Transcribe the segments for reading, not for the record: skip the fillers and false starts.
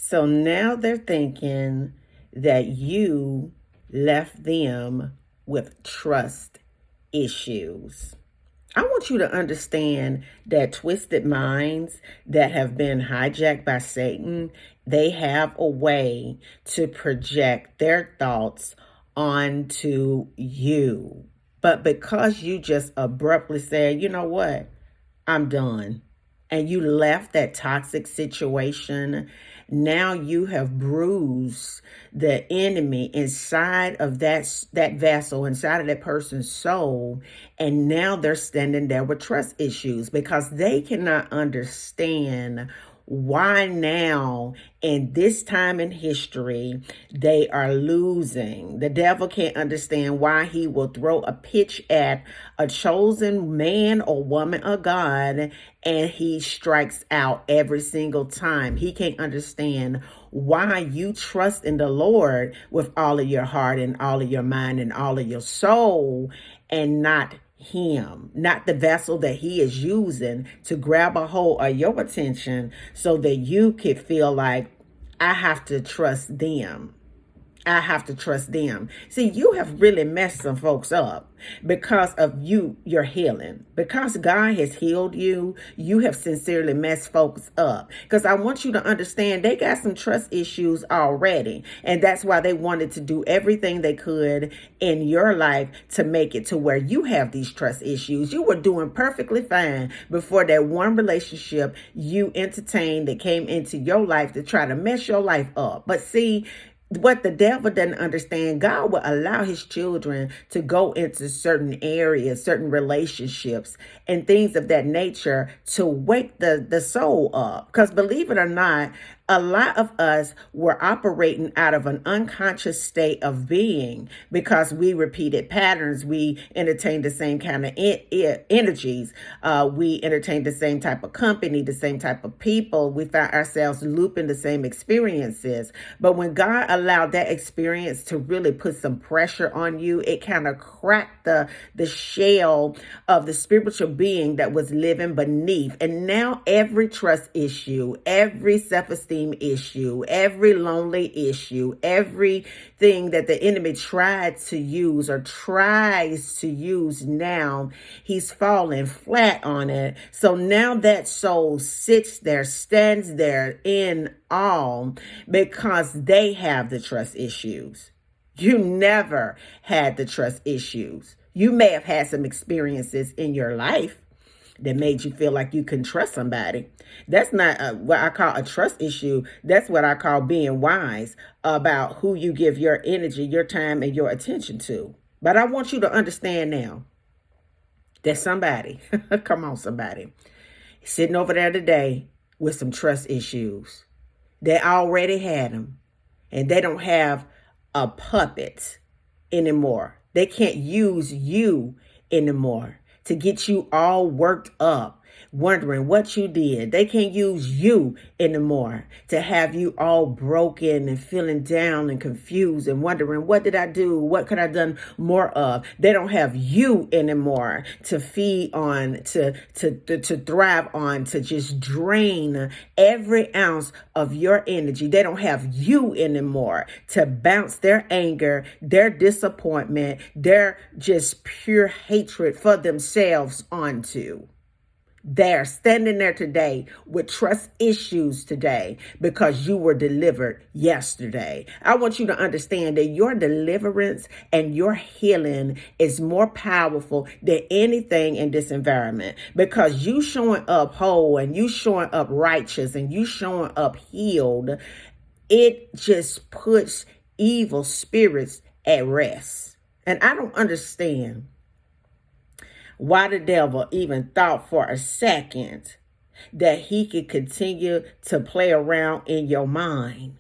So now they're thinking that you left them with trust issues. I want you to understand that twisted minds that have been hijacked by Satan, they have a way to project their thoughts onto you. But because you just abruptly said, you know what, I'm done, and you left that toxic situation, now you have bruised the enemy inside of that vessel, inside of that person's soul, and now they're standing there with trust issues because they cannot understand why now in this time in history they are losing. The devil can't understand why he will throw a pitch at a chosen man or woman of God and he strikes out every single time. He can't understand why you trust in the Lord with all of your heart and all of your mind and all of your soul, and not him, not the vessel that he is using to grab a hold of your attention so that you could feel like, I have to trust them. I have to trust them. See, you have really messed some folks up because of your healing. Because God has healed you, you have sincerely messed folks up. Because I want you to understand they got some trust issues already. And that's why they wanted to do everything they could in your life to make it to where you have these trust issues. You were doing perfectly fine before that one relationship you entertained that came into your life to try to mess your life up. But see, what the devil doesn't understand, God will allow his children to go into certain areas, certain relationships and things of that nature to wake the soul up. Because believe it or not, a lot of us were operating out of an unconscious state of being because we repeated patterns. We entertained the same kind of energies. We entertained the same type of company, the same type of people. We found ourselves looping the same experiences. But when God allowed that experience to really put some pressure on you, it kind of cracked the shell of the spiritual being that was living beneath. And now every trust issue, every self-esteem issue, every lonely issue, everything that the enemy tried to use or tries to use now, he's falling flat on it. So now that soul sits there, stands there in awe because they have the trust issues. You never had the trust issues. You may have had some experiences in your life that made you feel like you couldn't trust somebody. That's not what I call a trust issue. That's what I call being wise about who you give your energy, your time, and your attention to. But I want you to understand now that somebody, come on, somebody, sitting over there today with some trust issues. They already had them, and they don't have a puppet anymore. They can't use you anymore to get you all worked up, wondering what you did. They can't use you anymore to have you all broken and feeling down and confused and wondering, what did I do? What could I have done more of? They don't have you anymore to feed on, to thrive on, to just drain every ounce of your energy. They don't have you anymore to bounce their anger, their disappointment, their just pure hatred for themselves onto. They're standing there today with trust issues today because you were delivered yesterday. I want you to understand that your deliverance and your healing is more powerful than anything in this environment, because you showing up whole and you showing up righteous and you showing up healed, it just puts evil spirits at rest. And I don't understand why the devil even thought for a second that he could continue to play around in your mind.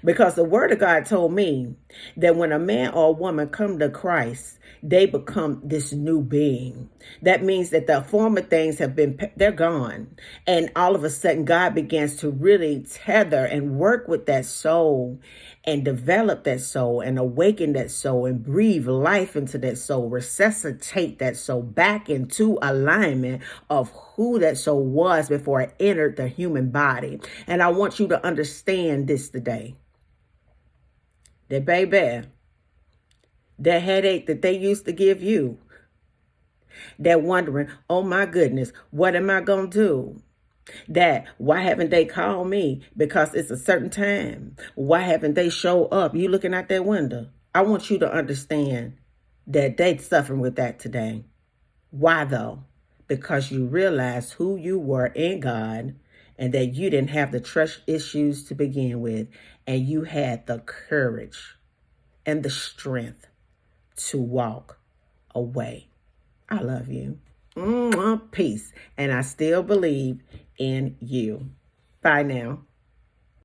Because the word of God told me that when a man or a woman come to Christ, they become this new being. That means that the former things they're gone. And all of a sudden, God begins to really tether and work with that soul and develop that soul and awaken that soul and breathe life into that soul, resuscitate that soul back into alignment of who who that soul was before it entered the human body. And I want you to understand this today. That baby, that headache that they used to give you, that wondering, oh my goodness, what am I going to do? That why haven't they called me because it's a certain time? Why haven't they show up? You looking out that window. I want you to understand that they suffering with that today. Why though? Because you realized who you were in God and that you didn't have the trust issues to begin with, and you had the courage and the strength to walk away. I love you. Peace. And I still believe in you. Bye now.